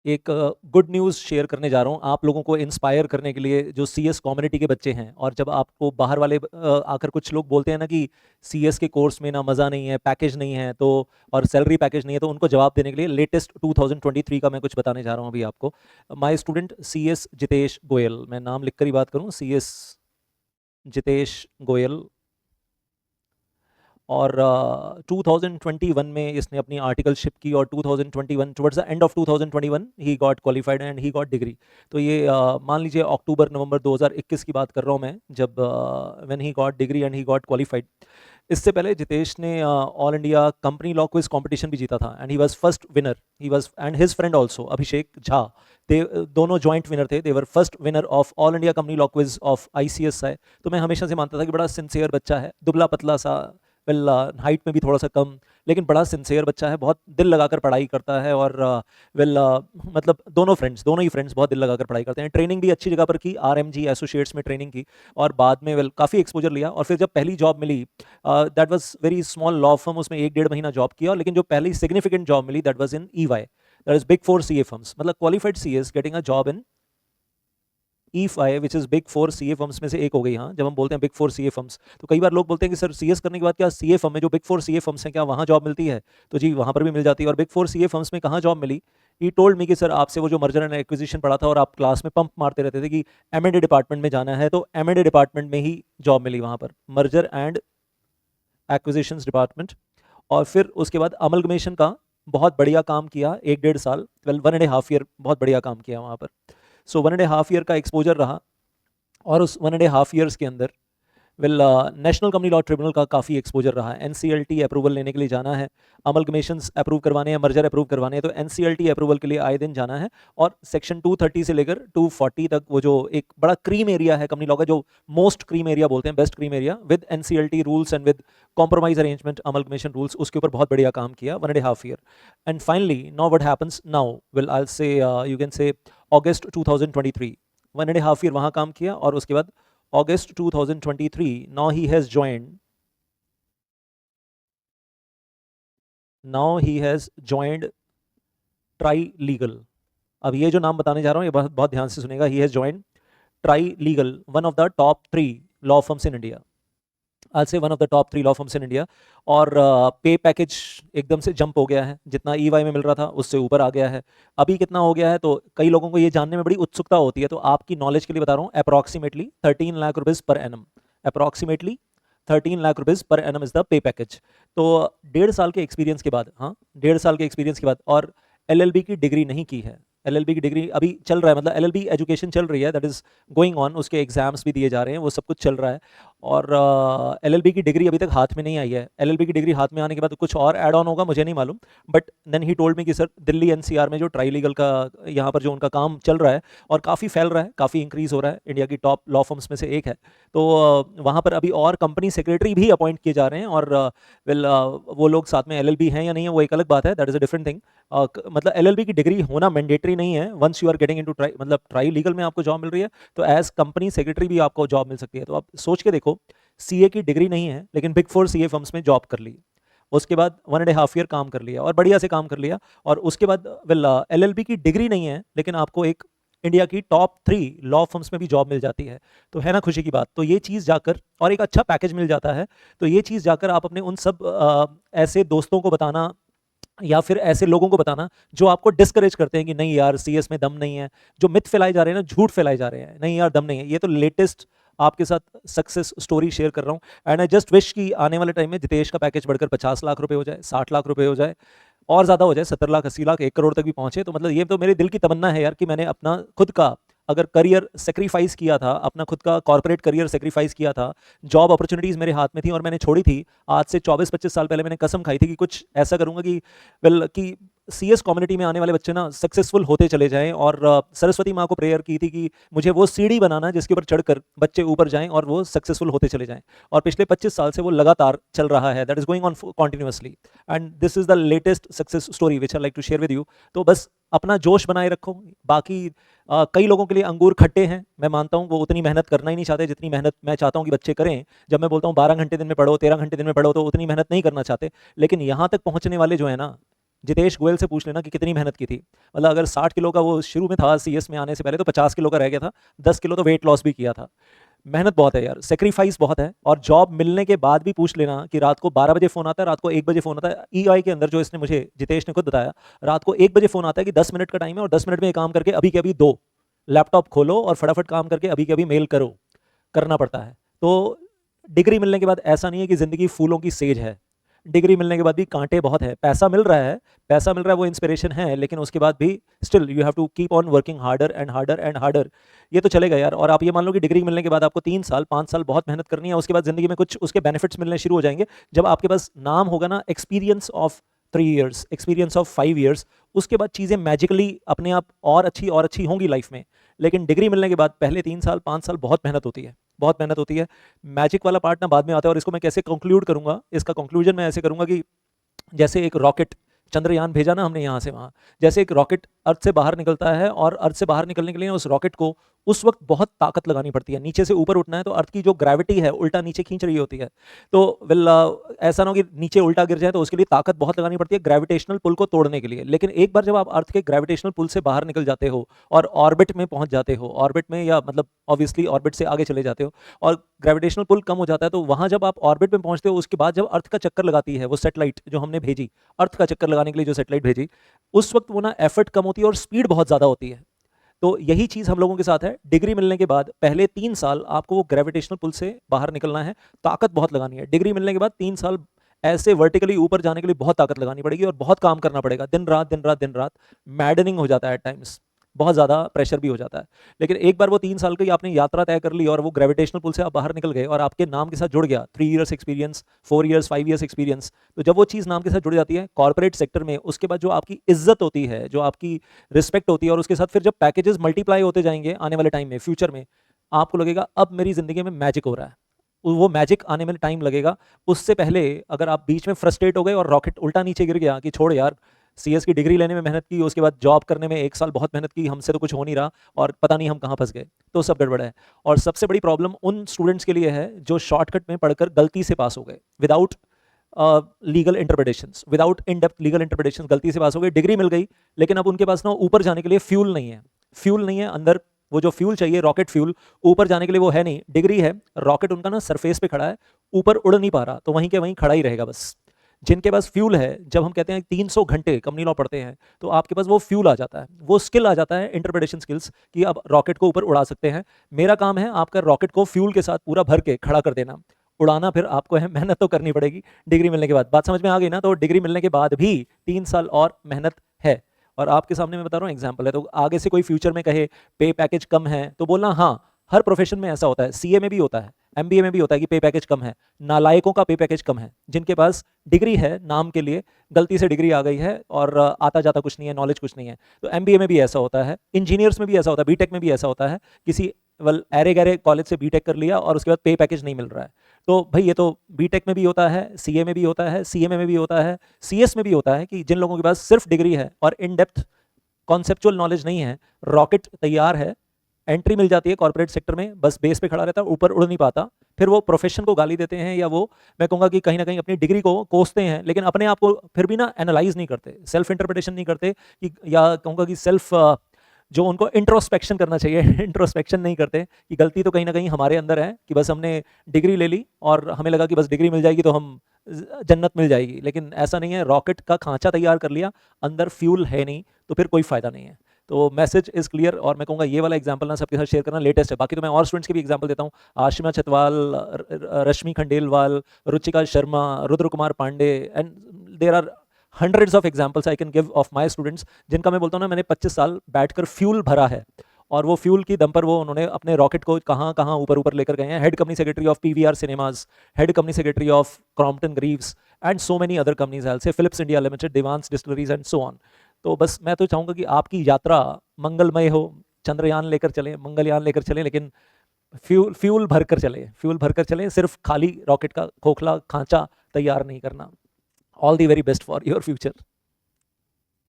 एक good news share करने जा रहा हूँ आप लोगों को इंस्पायर करने के लिए जो सीएस कम्युनिटी के बच्चे हैं। और जब आपको बाहर वाले आकर कुछ लोग बोलते हैं ना कि सीएस के कोर्स में ना मज़ा नहीं है, पैकेज नहीं है, तो और सैलरी पैकेज नहीं है, तो उनको जवाब देने के लिए लेटेस्ट 2023 का मैं कुछ बताने जा रहा हूँ अभी आपको। My student CS Jitesh Goyal, मैं नाम लिखकर ही बात करूँ, सीएस जितेश गोयल। और 2021 में इसने अपनी आर्टिकलशिप की और 2021 towards the end of 2021 he got qualified and he got degree. तो ये मान लीजिए अक्टूबर नवंबर 2021 की बात कर रहा हूँ मैं, जब when he got degree and he got qualified. इससे पहले जितेश ने all India company law quiz competition भी जीता था and he was first winner. He was and his friend also Abhishek Jha, they दोनों जॉइंट विनर थे। They were first winner of all India company law quiz of ICSI। तो मैं हमेशा से मानता था कि बड़ा सिंसियर बच्चा है, दुबला पतला सा, वेल हाइट में भी थोड़ा सा कम, लेकिन बड़ा सिंसियर बच्चा है, बहुत दिल लगाकर पढ़ाई करता है। और वेल मतलब दोनों ही फ्रेंड्स बहुत दिल लगाकर पढ़ाई करते हैं। ट्रेनिंग भी अच्छी जगह पर की, RMG एसोसिएट्स में ट्रेनिंग की, और बाद में वेल काफ़ी एक्सपोजर लिया। और फिर जब पहली जॉब मिली, that was very small law firm, उसमें 1-1.5 महीना जॉब किया, लेकिन जो पहली सिग्निफिकेंट जॉब मिली that was in EY, that is big 4 CA firms, मतलब qualified CS getting a job in E5 which is big 4 CA firms में से एक हो गई। हाँ, जब हम बोलते हैं बिग 4 CA फर्म्स, तो कई बार लोग बोलते हैं कि सर CS करने के बाद क्या CA फर्म में जो बिग 4 CA फर्म्स हैं क्या वहाँ जॉब मिलती है? तो जी वहाँ पर भी मिल जाती है। और बिग 4 CA फर्म्स में कहाँ जॉब मिली? ही टोल्ड मी कि सर आपसे वो जो मर्जर एंड एक्विजिशन पढ़ा था और आप क्लास में पंप मारते रहते थे कि M&A डिपार्टमेंट में जाना है, तो M&A डिपार्टमेंट में ही जॉब मिली वहाँ पर, मर्जर एंड एक्विजिशंस डिपार्टमेंट। और फिर उसके बाद अमलगमेशन का बहुत बढ़िया काम किया, 1-1.5 साल, वेल 1.5 ईयर बहुत बढ़िया काम किया वहाँ पर। सो 1.5 ईयर का एक्सपोजर रहा। और उस 1.5 ईयर्स के अंदर well national company law tribunal का काफ़ी एक्सपोजर रहा है। NCLT अप्रूवल लेने के लिए जाना है, अमलगमेशंस अप्रूव करवाने हैं, मर्जर अप्रूव करवाने हैं, तो NCLT अप्रूवल के लिए आए दिन जाना है। और सेक्शन 230 से लेकर 240 तक वो जो एक बड़ा क्रीम एरिया है कंपनी लॉ का, जो मोस्ट क्रीम एरिया बोलते हैं, best cream area, with NCLT rules and with compromise arrangement amalgamation rules, उसके ऊपर बहुत बढ़िया काम किया 1.5 year. And finally now what happens now, well I से you can say August 2023, 1.5 year वहाँ काम किया। और उसके बाद August 2023, now he has joined try legal. अब ये जो नाम बताने जा रहा हूँ ये बहुत बहुत ध्यान से सुनेगा। He has joined try legal, one of the top 3 law firms in India. आज से one of the top 3 law firms in India. और पे पैकेज एकदम से जंप हो गया है, जितना EY में मिल रहा था उससे ऊपर आ गया है। अभी कितना हो गया है तो कई लोगों को ये जानने में बड़ी उत्सुकता होती है, तो आपकी नॉलेज के लिए बता रहा हूँ, approximately 13 lakh rupees per annum, approximately 13 lakh rupees per annum is the pay package. तो 1.5 साल के एक्सपीरियंस के बाद, हाँ 1.5 साल के एक्सपीरियंस के बाद, और LLB की डिग्री नहीं की है, LLB की डिग्री अभी चल रहा है, मतलब LLB एजुकेशन चल रही है, दैट इज गोइंग ऑन, उसके एग्जाम्स भी दिए जा रहे हैं, वो सब कुछ चल रहा है। और LLB की डिग्री अभी तक हाथ में नहीं आई है। LLB की डिग्री हाथ में आने के बाद कुछ और ऐड ऑन होगा, मुझे नहीं मालूम, but then he told me कि सर दिल्ली NCR में जो ट्राई लीगल का यहाँ पर जो उनका काम चल रहा है और काफ़ी फैल रहा है, काफ़ी इंक्रीज़ हो रहा है, इंडिया की टॉप लॉ फर्म्स में से एक है। तो वहाँ पर अभी और कंपनी सेक्रेटरी भी अपॉइंट किए जा रहे हैं। और वेल वो लोग साथ में LLB हैं या नहीं है वो एक अलग बात है, that is a different thing. मतलब LLB की डिग्री होना मैंडेटरी नहीं है। Once you are getting into TRAI, मतलब ट्राई लीगल में आपको जॉब मिल रही है, तो एज कंपनी सेक्रेटरी भी आपको जॉब मिल सकती है। तो आप सोच के देखो, CA की डिग्री नहीं है लेकिन बिग 4 CA फर्म्स में जॉब कर ली, उसके बाद 1.5 ईयर काम कर लिया और बढ़िया से काम कर लिया, और उसके बाद वेल LLB की डिग्री नहीं है लेकिन आपको एक इंडिया की टॉप 3 लॉ फर्म्स में भी जॉब मिल जाती है। तो है ना खुशी की बात। तो ये चीज़ जाकर, और एक अच्छा पैकेज मिल जाता है, तो ये चीज़ जाकर आप अपने उन सब ऐसे दोस्तों को बताना या फिर ऐसे लोगों को बताना जो आपको डिस्करेज करते हैं कि नहीं यार CS में दम नहीं है, जो मिथ फैलाए जा रहे हैं ना, झूठ फैलाए जा रहे हैं, नहीं यार दम नहीं है। ये तो लेटेस्ट आपके साथ सक्सेस स्टोरी शेयर कर रहा हूँ। एंड आई जस्ट विश कि आने वाले टाइम में जितेश का पैकेज बढ़कर 50 लाख रुपए हो जाए, 60 लाख रुपए हो जाए, और ज़्यादा हो जाए, 70 लाख, 80 लाख, 1 करोड़ तक भी पहुंचे। तो मतलब ये तो मेरे दिल की तमन्ना है यार कि मैंने अपना खुद का अगर करियर सेक्रीफाइस किया था, अपना खुद का कॉर्पोरेट करियर सेक्रीफाइस किया था, जॉब अपॉर्चुनिटीज़ मेरे हाथ में थी और मैंने छोड़ी थी। आज से 24-25 साल पहले मैंने कसम खाई थी कि कुछ ऐसा करूंगा कि वेल कि CS कम्युनिटी में आने वाले बच्चे ना सक्सेसफुल होते चले जाएं। और सरस्वती माँ को प्रेयर की थी कि मुझे वो सीढ़ी बनाना जिसके ऊपर चढ़कर बच्चे ऊपर जाएं और वो सक्सेसफुल होते चले जाएं। और पिछले 25 साल से वो लगातार चल रहा है, that is going on continuously, and this is the latest success story which I like to share with you. तो बस अपना जोश बनाए रखो। बाकी कई लोगों के लिए अंगूर खट्टे हैं, मैं मानता हूँ, वो उतनी मेहनत करना ही नहीं चाहते जितनी मेहनत मैं चाहता हूँ कि बच्चे करें। जब मैं बोलता हूँ 12 घंटे दिन में पढ़ो, 13 घंटे दिन में पढ़ो, तो उतनी मेहनत नहीं करना चाहते। लेकिन यहाँ तक पहुँचने वाले जो है ना, जितेश गोयल से पूछ लेना कि कितनी मेहनत की थी। मतलब अगर 60 किलो का वो शुरू में था CS में आने से पहले, तो 50 किलो का रह गया था, 10 किलो तो वेट लॉस भी किया था। मेहनत बहुत है यार, सेक्रीफाइस बहुत है। और जॉब मिलने के बाद भी पूछ लेना कि रात को 12 बजे फ़ोन आता है, रात को 1 बजे फ़ोन आता है। EY के अंदर जो इसने मुझे, जितेश ने खुद बताया, रात को 1 बजे फ़ोन आता है कि 10 मिनट का टाइम है और 10 मिनट में ये काम करके अभी के अभी दो, लैपटॉप खोलो और फटाफट काम करके अभी के अभी मेल करो, करना पड़ता है। तो डिग्री मिलने के बाद ऐसा नहीं है कि ज़िंदगी फूलों की सेज है। डिग्री मिलने के बाद भी कांटे बहुत है। पैसा मिल रहा है, पैसा मिल रहा है, वो इंस्पिरेशन है, लेकिन उसके बाद भी still you have to keep on working harder and harder and harder. ये तो चलेगा यार। और आप ये मान लो कि डिग्री मिलने के बाद आपको 3 साल 5 साल बहुत मेहनत करनी है, उसके बाद ज़िंदगी में कुछ उसके बेनिफिट्स मिलने शुरू हो जाएंगे। जब आपके पास नाम होगा ना, experience of 3 years, experience of 5 years, उसके बाद चीज़ें मैजिकली अपने आप और अच्छी होंगी लाइफ में। लेकिन डिग्री मिलने के बाद पहले 3 साल 5 साल बहुत मेहनत होती है, बहुत मेहनत होती है। मैजिक वाला पार्ट ना बाद में आता है, और इसको मैं कैसे कंक्लूड करूंगा, इसका कंक्लूजन मैं ऐसे करूंगा कि जैसे एक रॉकेट, चंद्रयान भेजा ना हमने यहाँ से वहाँ, जैसे एक रॉकेट अर्थ से बाहर निकलता है, और अर्थ से बाहर निकलने के लिए उस रॉकेट को उस वक्त बहुत ताकत लगानी पड़ती है। नीचे से ऊपर उठना है तो अर्थ की जो ग्रेविटी है उल्टा नीचे खींच रही होती है। तो ऐसा ना हो कि नीचे उल्टा गिर जाए, तो उसके लिए ताकत बहुत लगानी पड़ती है ग्रेविटेशनल पुल को तोड़ने के लिए। लेकिन एक बार जब आप अर्थ के ग्रेविटेशनल पुल से बाहर निकल जाते हो और ऑर्बिट में पहुंच जाते हो, ऑर्बिट में, या मतलब ऑब्वियसली ऑर्बिट से आगे चले जाते हो, और ग्रेविटेशनल पुल कम हो जाता है, तो वहां जब आप ऑर्बिट में पहुंचते हो, उसके बाद जब अर्थ का चक्कर लगाती है वो सेटेलाइट जो हमने भेजी, अर्थ का चक्कर लगाने के लिए जो सेटेलाइट भेजी, उस वक्त वो ना एफर्ट कम होती है और स्पीड बहुत ज़्यादा होती है। तो यही चीज़ हम लोगों के साथ है। डिग्री मिलने के बाद पहले 3 साल आपको वो ग्रेविटेशनल पुल से बाहर निकलना है, ताकत बहुत लगानी है। डिग्री मिलने के बाद 3 साल ऐसे वर्टिकली ऊपर जाने के लिए बहुत ताकत लगानी पड़ेगी और बहुत काम करना पड़ेगा, दिन रात दिन रात दिन रात। मैडनिंग हो जाता है एट टाइम्स, बहुत ज़्यादा प्रेशर भी हो जाता है। लेकिन एक बार वो 3 साल की आपने यात्रा तय कर ली और वो ग्रेविटेशनल पुल से आप बाहर निकल गए और आपके नाम के साथ जुड़ गया 3 years experience, 4 years, 5 years experience, तो जब वो चीज़ नाम के साथ जुड़ जाती है कॉर्पोरेट सेक्टर में, उसके बाद जो आपकी इज्जत होती है, जो आपकी रिस्पेक्ट होती है, और उसके साथ फिर जब पैकेजेस मल्टीप्लाई होते जाएंगे आने वाले टाइम में, फ्यूचर में, आपको लगेगा अब मेरी ज़िंदगी में मैजिक हो रहा है। वो मैजिक आने में टाइम लगेगा। उससे पहले अगर आप बीच में फ्रस्ट्रेट हो गए और रॉकेट उल्टा नीचे गिर गया कि छोड़ यार, CS की डिग्री लेने में मेहनत की, उसके बाद जॉब करने में 1 साल बहुत मेहनत की, हमसे तो कुछ हो नहीं रहा और पता नहीं हम कहाँ फंस गए, तो सब गड़बड़ है। और सबसे बड़ी प्रॉब्लम उन स्टूडेंट्स के लिए है जो शॉर्टकट में पढ़कर गलती से पास हो गए, without legal interpretations, without in depth legal interpretations, गलती से पास हो गए, डिग्री मिल गई, लेकिन अब उनके पास ना ऊपर जाने के लिए फ्यूल नहीं है। फ्यूल नहीं है अंदर, वो जो फ्यूल चाहिए, रॉकेट फ्यूल, ऊपर जाने के लिए वो है नहीं। डिग्री है, रॉकेट उनका ना सरफेस पे खड़ा है, ऊपर उड़ नहीं पा रहा, तो वहीं के वहीं खड़ा ही रहेगा बस। जिनके पास फ्यूल है, जब हम कहते हैं 300 घंटे कंपनी लॉ पढ़ते हैं, तो आपके पास वो फ्यूल आ जाता है, वो स्किल आ जाता है, इंटरप्रिटेशन स्किल्स, कि अब रॉकेट को ऊपर उड़ा सकते हैं। मेरा काम है आपका रॉकेट को फ्यूल के साथ पूरा भर के खड़ा कर देना, उड़ाना फिर आपको है, मेहनत तो करनी पड़ेगी डिग्री मिलने के बाद। बात समझ में आ गई ना? तो डिग्री मिलने के बाद भी 3 साल और मेहनत है। और आपके सामने मैं बता रहा हूँ एग्जाम्पल है, तो आगे से कोई फ्यूचर में कहे पे पैकेज कम है, तो बोलना हाँ, हर प्रोफेशन में ऐसा होता है, CA में भी होता है, MBA में भी होता है कि पे पैकेज कम है। नालायकों का पे पैकेज कम है, जिनके पास डिग्री है नाम के लिए, गलती से डिग्री आ गई है और आता जाता कुछ नहीं है, नॉलेज कुछ नहीं है, तो MBA में भी ऐसा होता है, इंजीनियर्स में भी ऐसा होता है, बीटेक में भी ऐसा होता है, किसी ऐरे गहरे कॉलेज से बीटेक कर लिया और उसके बाद पे पैकेज नहीं मिल रहा है। तो भाई ये तो बीटेक में भी होता है, CA में भी होता है, CMA में भी होता है, CS में भी होता है, कि जिन लोगों के पास सिर्फ डिग्री है और इन डेप्थ कॉन्सेप्चुअल नॉलेज नहीं है, रॉकेट तैयार है, एंट्री मिल जाती है कॉर्पोरेट सेक्टर में, बस बेस पे खड़ा रहता है, ऊपर उड़ नहीं पाता, फिर वो प्रोफेशन को गाली देते हैं, या वो, मैं कहूँगा कि कहीं ना कहीं अपनी डिग्री को कोसते हैं, लेकिन अपने आप को फिर भी ना एनालाइज नहीं करते, सेल्फ इंटरप्रिटेशन नहीं करते, कि या कहूँगा कि सेल्फ, जो उनको इंट्रोस्पेक्शन करना चाहिए इंट्रोस्पेक्शन नहीं करते, कि गलती तो कहीं ना कहीं हमारे अंदर है, कि बस हमने डिग्री ले ली और हमें लगा कि बस डिग्री मिल जाएगी तो हम जन्नत मिल जाएगी, लेकिन ऐसा नहीं है। रॉकेट का खांचा तैयार कर लिया, अंदर फ्यूल है नहीं, तो फिर कोई फायदा नहीं है। तो मैसेज इज क्लियर। और मैं कहूँगा ये वाला एग्जांपल ना सबके साथ शेयर करना लेटेस्ट है, बाकी तो मैं और स्टूडेंट्स के भी एग्जांपल देता हूँ, Ashima Chhatwal, Rashmi Khandelwal, Ruchika Sharma, Rudra Kumar Pandey, and there are hundreds of examples I can give of my students, जिनका मैं बोलता हूँ ना, मैंने 25 साल बैठकर फ्यूल भरा है, और वो फ्यूल की दम पर वो उन्होंने अपने रॉकेट को कहाँ कहाँ ऊपर ऊपर लेकर गए हैं। Head company secretary of PVR cinemas, head company secretary of Crompton Greaves, and so many other companies, I will say Philips India limited, Diwans distilleries and so on. तो बस मैं तो चाहूँगा कि आपकी यात्रा मंगलमय हो, चंद्रयान लेकर चलें, मंगलयान लेकर चलें, लेकिन फ्यूल भर कर चलें, फ्यूल भर कर चलें, सिर्फ खाली रॉकेट का खोखला खांचा तैयार नहीं करना। All the very best for your future.